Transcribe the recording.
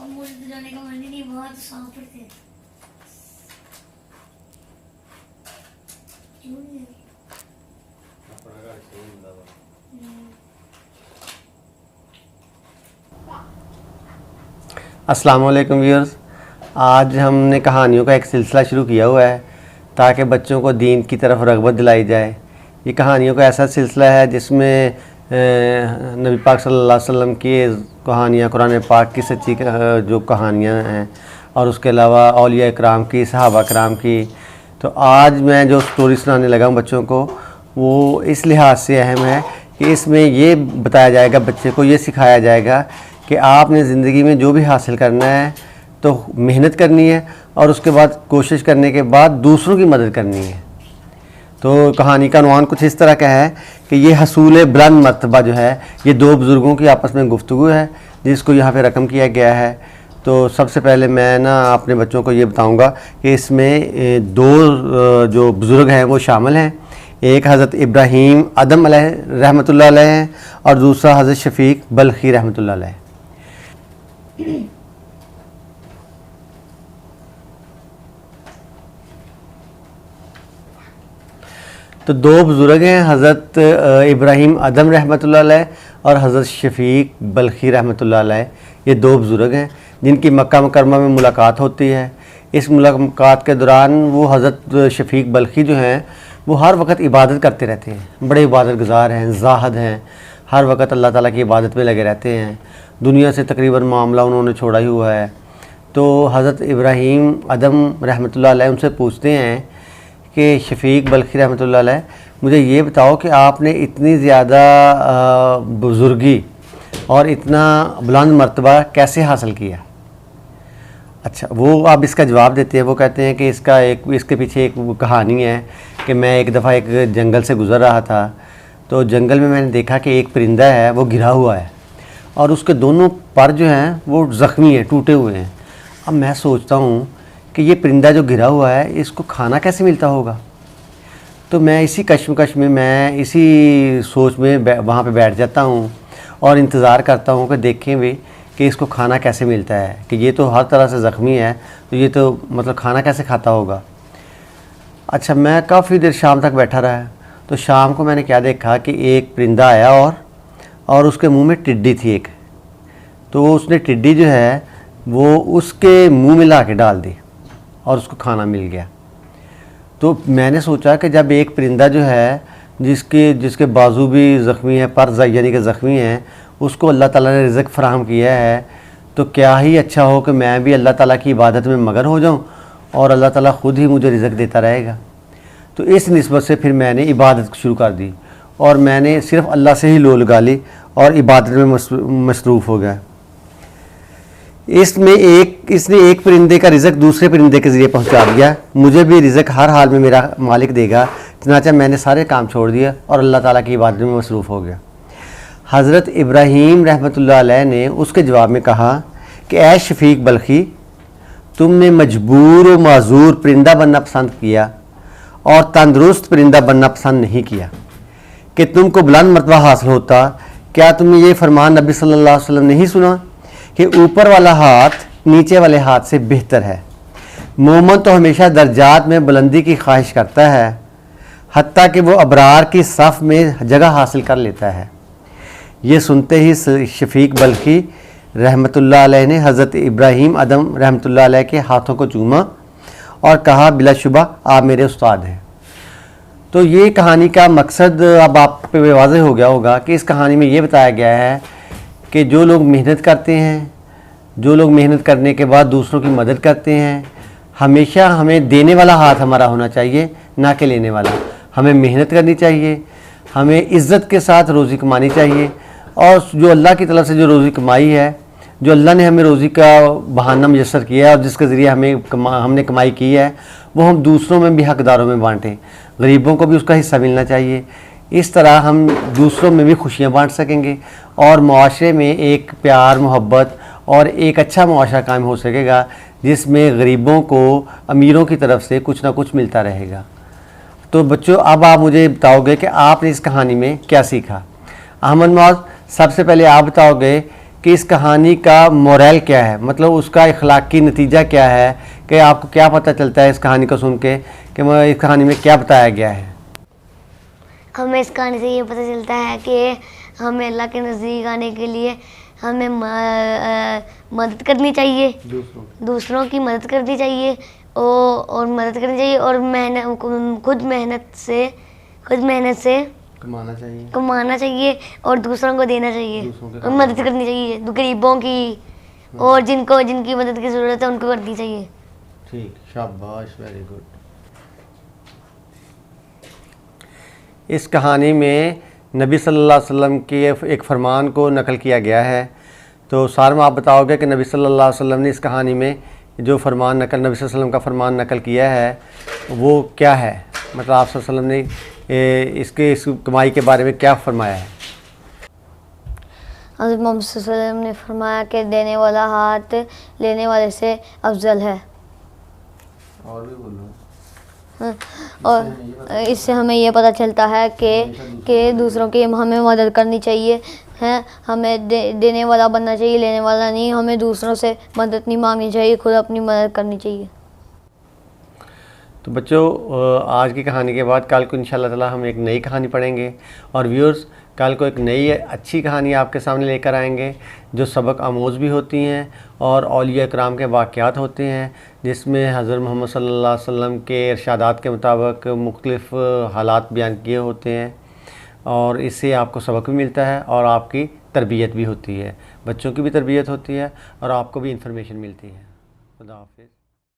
मुझे तो जाने का मन ही नहीं, बहुत सांप थे। क्यों नहीं? अपना घर क्यों ਹੁੰਦਾ ਵਾ? अस्सलाम वालेकुम व्यूअर्स। आज हमने कहानियों का एक सिलसिला शुरू किया हुआ है ताकि बच्चों को दीन की तरफ रग़बत दिलाई जाए। ये कहानियों का ऐसा सिलसिला है जिसमें नबी पाक सल्लल्लाहु अलैहि वसल्लम की कहानियाँ, कुरान पाक की सच्ची जो कहानियाँ हैं और उसके अलावा औलिया इकराम की, सहाबा इकराम की। तो आज मैं जो स्टोरी सुनाने लगा हूँ बच्चों को, वो इस लिहाज से अहम है कि इसमें ये बताया जाएगा, बच्चे को ये सिखाया जाएगा कि आपने ज़िंदगी में जो भी हासिल करना है तो मेहनत करनी है और उसके बाद कोशिश करने के बाद दूसरों की मदद करनी है। तो कहानी का उन्वान कुछ इस तरह का है कि ये हसूल बुलंद मर्तबा जो है, ये दो बुज़ुर्गों की आपस में गुफ्तगू है जिसको यहाँ पे रकम किया गया है। तो सबसे पहले मैं ना अपने बच्चों को ये बताऊँगा कि इसमें दो जो बुज़ुर्ग हैं वो शामिल हैं। एक हज़रत इब्राहीम अदम रहमतुल्लाह अलैह हैं और दूसरा हज़रत शफ़ीक बल्खी रहमतुल्लाह अलैह। तो दो बुज़ुर्ग हैं, हज़रत इब्राहीम अदम रहमतुल्लाह अलैह और हज़रत शफ़ीक बल्खी रहमतुल्लाह अलैह। ये दो बुज़ुर्ग हैं जिनकी मक्का मुकरमा में मुलाकात होती है। इस मुलाकात के दौरान वो हज़रत शफ़ीक बल्खी जो हैं वो हर वक्त इबादत करते रहते हैं, बड़े इबादत गुज़ार हैं, ज़ाहद हैं, हर वक्त अल्लाह ताला की इबादत में लगे रहते हैं। दुनिया से तकरीबन मामला उन्होंने छोड़ा ही हुआ है। तो हज़रत इब्राहीम अदम रहमतुल्लाह अलैह उनसे पूछते हैं कि शफ़ीक बल्खी रहमतुल्लाह अलैह, मुझे ये बताओ कि आपने इतनी ज़्यादा बुज़ुर्गी और इतना बुलंद मर्तबा कैसे हासिल किया? अच्छा, वो अब इसका जवाब देते हैं। वो कहते हैं कि इसके पीछे एक कहानी है कि मैं एक दफ़ा एक जंगल से गुज़र रहा था, तो जंगल में मैंने देखा कि एक परिंदा है वो गिरा हुआ है और उसके दोनों पर जो हैं वो ज़ख्मी हैं, टूटे हुए हैं। अब मैं सोचता हूँ कि ये परिंदा जो गिरा हुआ है इसको खाना कैसे मिलता होगा। तो मैं इसी कश्मकश में, मैं इसी सोच में वहाँ पे बैठ जाता हूँ और इंतज़ार करता हूँ कि देखें भी कि इसको खाना कैसे मिलता है, कि ये तो हर तरह से ज़ख्मी है, तो ये तो मतलब खाना कैसे खाता होगा। अच्छा, मैं काफ़ी देर शाम तक बैठा रहा। तो शाम को मैंने क्या देखा कि एक परिंदा आया और उसके मुंह में टिड्डी थी एक। तो उसने टिड्डी जो है वो उसके मुंह में ला के डाल दी और उसको खाना मिल गया। तो मैंने सोचा कि जब एक परिंदा जो है जिसके बाजू भी ज़ख्मी है, पर यानी कि ज़ख्मी हैं, उसको अल्लाह ताला ने रिज़्क़ फ़राहम किया है, तो क्या ही अच्छा हो कि मैं भी अल्लाह ताला की इबादत में मगन हो जाऊं और अल्लाह ताला ख़ुद ही मुझे रिज़्क़ देता रहेगा। तो इस निस्बत से फिर मैंने इबादत शुरू कर दी और मैंने सिर्फ़ अल्लाह से ही लो लगा ली और इबादत में मसरूफ़ हो गया। इसने एक परिंदे का रिज़्क़ दूसरे परिंदे के ज़रिए पहुंचा दिया। मुझे भी रिज़्क़ हर हाल में मेरा मालिक देगा। चनाचा मैंने सारे काम छोड़ दिया और अल्लाह ताला की इबादत में मसरूफ़ हो गया। हज़रत इब्राहीम रहमतुल्लाह अलैह ने उसके जवाब में कहा कि ऐ शफ़ीक बल्खी, तुमने मजबूर व माजूर परिंदा बनना पसंद किया और तंदुरुस्त परिंदा बनना पसंद नहीं किया कि तुमको बुलंद मर्तबा हासिल होता। क्या तुमने ये फरमान नबी सल्लल्लाहु अलैहि वसल्लम नहीं सुना कि ऊपर वाला हाथ नीचे वाले हाथ से बेहतर है। मोमिन तो हमेशा दर्जात में बुलंदी की ख्वाहिश करता है, हत्ता कि वो अबरार की सफ़ में जगह हासिल कर लेता है। ये सुनते ही शफ़ीक बल्खी रहमतुल्लाह अलैह ने हज़रत इब्राहीम अदम रहमतुल्लाह अलैह के हाथों को चूमा और कहा, बिलाशुबा आप मेरे उस्ताद हैं। तो ये कहानी का मकसद अब आप पे वाज़ेह हो गया होगा कि इस कहानी में ये बताया गया है कि जो लोग मेहनत करते हैं, जो लोग मेहनत करने के बाद दूसरों की मदद करते हैं, हमेशा हमें देने वाला हाथ हमारा होना चाहिए, ना कि लेने वाला। हमें मेहनत करनी चाहिए, हमें इज़्ज़त के साथ रोज़ी कमानी चाहिए और जो अल्लाह की तरफ से जो रोज़ी कमाई है, जो अल्लाह ने हमें रोज़ी का बहाना मुयस्सर किया है और जिसके ज़रिए हमने कमाई की है, वो हम दूसरों में भी हक़दारों में बाँटें। गरीबों को भी उसका हिस्सा मिलना चाहिए। इस तरह हम दूसरों में भी खुशियाँ बाँट सकेंगे और मुआशरे में एक प्यार, मोहब्बत और एक अच्छा मुआशरा कायम हो सकेगा जिसमें गरीबों को अमीरों की तरफ से कुछ ना कुछ मिलता रहेगा। तो बच्चों, अब आप मुझे बताओगे कि आपने इस कहानी में क्या सीखा। अहमद मौज, सबसे पहले आप बताओगे कि इस कहानी का मोरल क्या है, मतलब उसका इखलाकी नतीजा क्या है, कि आपको क्या पता चलता है इस कहानी को सुन के कि इस कहानी में क्या बताया गया है? हमें इस कहानी से ये पता चलता है कि हमें अल्लाह के नज़दीक आने के लिए हमें मदद करनी चाहिए, दूसरों की मदद करनी चाहिए और मदद करनी चाहिए और खुद मेहनत से कमाना चाहिए और दूसरों को देना चाहिए और मदद करनी चाहिए, गरीबों की और जिनकी मदद की ज़रूरत है उनको करनी चाहिए। ठीक, शाबाश, वेरी गुड। इस कहानी में नबी सल्लल्लाहु अलैहि वसल्लम के एक फ़रमान को नकल किया गया है। तो सारमा, आप बताओगे कि नबी सल्लल्लाहु अलैहि वसल्लम ने इस कहानी में जो फरमान नकल नबी सल्लल्लाहु अलैहि वसल्लम का फरमान नकल किया है वो क्या है? मतलब आप सल्लल्लाहु अलैहि वसल्लम ने इस कमाई के बारे में क्या फरमाया है? हज़रत मोहम्मद सल्लल्लाहु अलैहि वसल्लम ने फरमाया कि देने वाला हाथ लेने वाले से अफजल है। और भी बोलो। और इससे हमें ये पता चलता है कि दूसरों की हमें मदद करनी चाहिए, हैं, हमें देने वाला बनना चाहिए, लेने वाला नहीं। हमें दूसरों से मदद नहीं मांगनी चाहिए, खुद अपनी मदद करनी चाहिए। तो बच्चों, आज की कहानी के बाद कल को इंशाअल्लाह ताला हम एक नई कहानी पढ़ेंगे और व्यूअर्स कल को एक नई अच्छी कहानी आपके सामने लेकर आएंगे जो सबक आमोज़ भी होती हैं और औलिया इकराम के वाक़यात होते हैं, जिसमें हज़रत मोहम्मद सल्लल्लाहु अलैहि वसल्लम के इरशादात के मुताबिक मुख्तलिफ़ हालात बयान किए होते हैं और इससे आपको सबक भी मिलता है और आपकी तरबियत भी होती है, बच्चों की भी तरबियत होती है और आपको भी इंफॉर्मेशन मिलती है। खुदा हाफ़िज़।